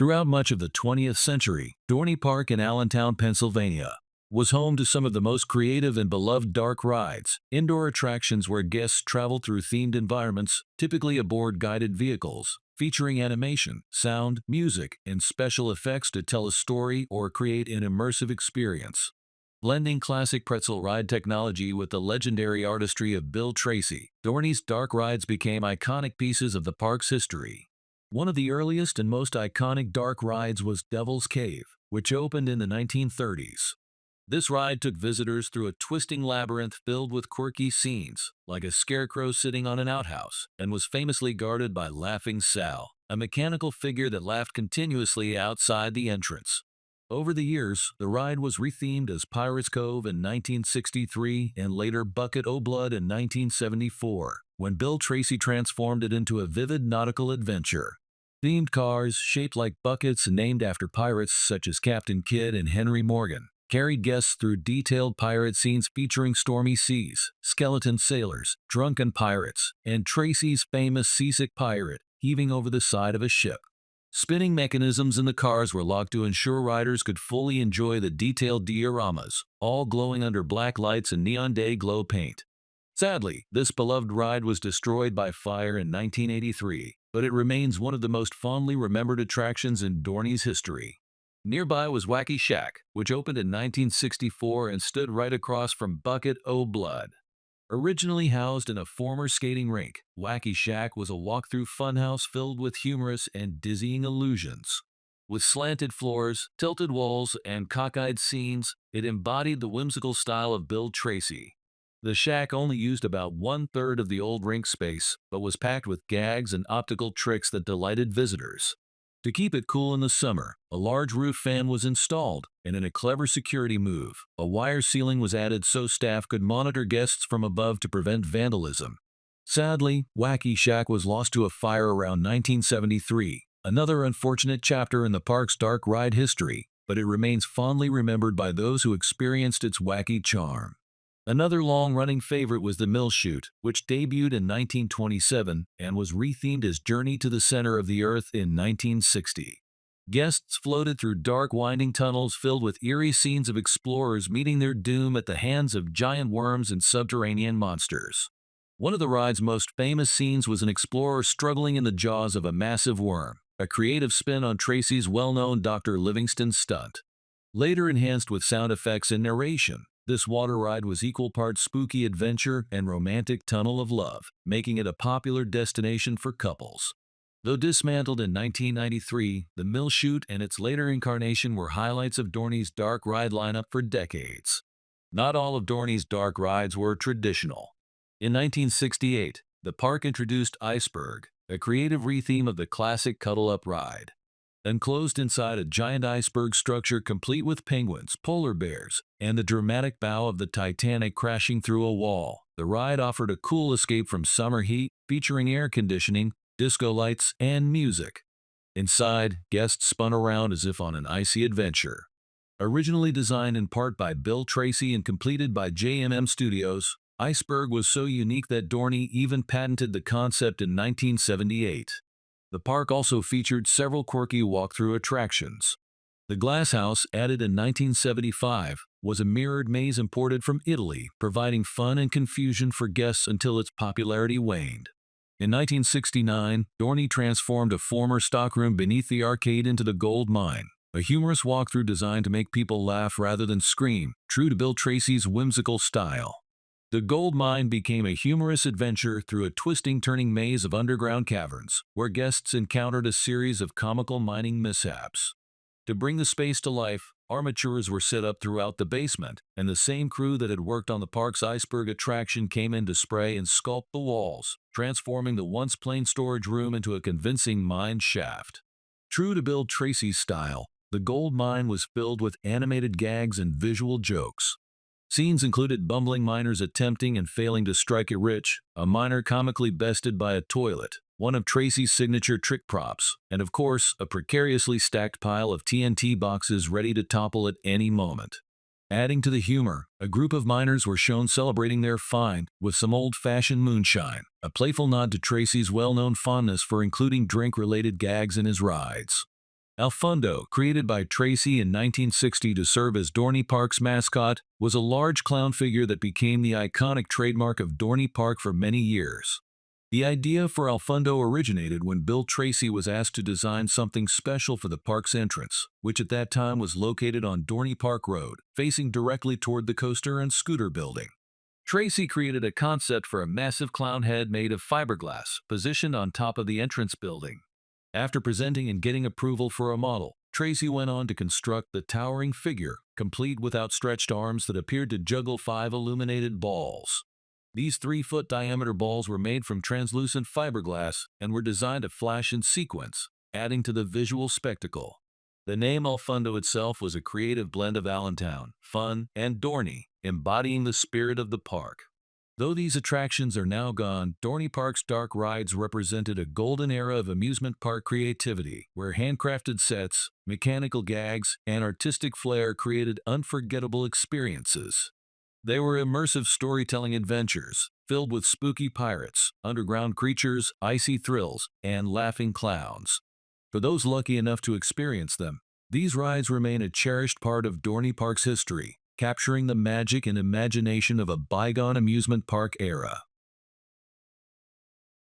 Throughout much of the 20th century, Dorney Park in Allentown, Pennsylvania, was home to some of the most creative and beloved dark rides, indoor attractions where guests travel through themed environments, typically aboard guided vehicles, featuring animation, sound, music, and special effects to tell a story or create an immersive experience. Blending classic pretzel ride technology with the legendary artistry of Bill Tracy, Dorney's dark rides became iconic pieces of the park's history. One of the earliest and most iconic dark rides was Devil's Cave, which opened in the 1930s. This ride took visitors through a twisting labyrinth filled with quirky scenes, like a scarecrow sitting on an outhouse, and was famously guarded by Laughing Sal, a mechanical figure that laughed continuously outside the entrance. Over the years, the ride was rethemed as Pirates Cove in 1963 and later Bucket O' Blood in 1974, when Bill Tracy transformed it into a vivid nautical adventure. Themed cars, shaped like buckets and named after pirates such as Captain Kidd and Henry Morgan, carried guests through detailed pirate scenes featuring stormy seas, skeleton sailors, drunken pirates, and Tracy's famous seasick pirate heaving over the side of a ship. Spinning mechanisms in the cars were locked to ensure riders could fully enjoy the detailed dioramas, all glowing under black lights and neon day glow paint. Sadly, this beloved ride was destroyed by fire in 1983, but it remains one of the most fondly remembered attractions in Dorney's history. Nearby was Whacky Shack, which opened in 1964 and stood right across from Bucket O' Blood. Originally housed in a former skating rink, Whacky Shack was a walk-through funhouse filled with humorous and dizzying illusions. With slanted floors, tilted walls, and cockeyed scenes, it embodied the whimsical style of Bill Tracy. The shack only used about one-third of the old rink space, but was packed with gags and optical tricks that delighted visitors. To keep it cool in the summer, a large roof fan was installed, and in a clever security move, a wire ceiling was added so staff could monitor guests from above to prevent vandalism. Sadly, Whacky Shack was lost to a fire around 1973, another unfortunate chapter in the park's dark ride history, but it remains fondly remembered by those who experienced its wacky charm. Another long-running favorite was the Mill Chute, which debuted in 1927 and was rethemed as Journey to the Center of the Earth in 1960. Guests floated through dark winding tunnels filled with eerie scenes of explorers meeting their doom at the hands of giant worms and subterranean monsters. One of the ride's most famous scenes was an explorer struggling in the jaws of a massive worm, a creative spin on Tracy's well-known Dr. Livingstone stunt. Later enhanced with sound effects and narration, this water ride was equal parts spooky adventure and romantic tunnel of love, making it a popular destination for couples. Though dismantled in 1993, the Mill Chute and its later incarnation were highlights of Dorney's dark ride lineup for decades. Not all of Dorney's dark rides were traditional. In 1968, the park introduced Iceberg, a creative retheme of the classic cuddle-up ride. Enclosed inside a giant iceberg structure complete with penguins, polar bears, and the dramatic bow of the Titanic crashing through a wall, the ride offered a cool escape from summer heat, featuring air conditioning, disco lights, and music. Inside, guests spun around as if on an icy adventure. Originally designed in part by Bill Tracy and completed by JMM Studios, Iceberg was so unique that Dorney even patented the concept in 1978. The park also featured several quirky walkthrough attractions. The Glass House, added in 1975, was a mirrored maze imported from Italy, providing fun and confusion for guests until its popularity waned. In 1969, Dorney transformed a former stockroom beneath the arcade into the Gold Mine, a humorous walkthrough designed to make people laugh rather than scream, true to Bill Tracy's whimsical style. The Gold Mine became a humorous adventure through a twisting-turning maze of underground caverns, where guests encountered a series of comical mining mishaps. To bring the space to life, armatures were set up throughout the basement, and the same crew that had worked on the park's Iceberg attraction came in to spray and sculpt the walls, transforming the once plain storage room into a convincing mine shaft. True to Bill Tracy's style, the Gold Mine was filled with animated gags and visual jokes. Scenes included bumbling miners attempting and failing to strike it rich, a miner comically bested by a toilet, one of Tracy's signature trick props, and of course, a precariously stacked pile of TNT boxes ready to topple at any moment. Adding to the humor, a group of miners were shown celebrating their find with some old-fashioned moonshine, a playful nod to Tracy's well-known fondness for including drink-related gags in his rides. Alfundo, created by Tracy in 1960 to serve as Dorney Park's mascot, was a large clown figure that became the iconic trademark of Dorney Park for many years. The idea for Alfundo originated when Bill Tracy was asked to design something special for the park's entrance, which at that time was located on Dorney Park Road, facing directly toward the coaster and scooter building. Tracy created a concept for a massive clown head made of fiberglass, positioned on top of the entrance building. After presenting and getting approval for a model, Tracy went on to construct the towering figure, complete with outstretched arms that appeared to juggle 5 illuminated balls. These 3-foot diameter balls were made from translucent fiberglass and were designed to flash in sequence, adding to the visual spectacle. The name Alfundo itself was a creative blend of Allentown, fun, and Dorney, embodying the spirit of the park. Though these attractions are now gone, Dorney Park's dark rides represented a golden era of amusement park creativity, where handcrafted sets, mechanical gags, and artistic flair created unforgettable experiences. They were immersive storytelling adventures, filled with spooky pirates, underground creatures, icy thrills, and laughing clowns. For those lucky enough to experience them, these rides remain a cherished part of Dorney Park's history, capturing the magic and imagination of a bygone amusement park era.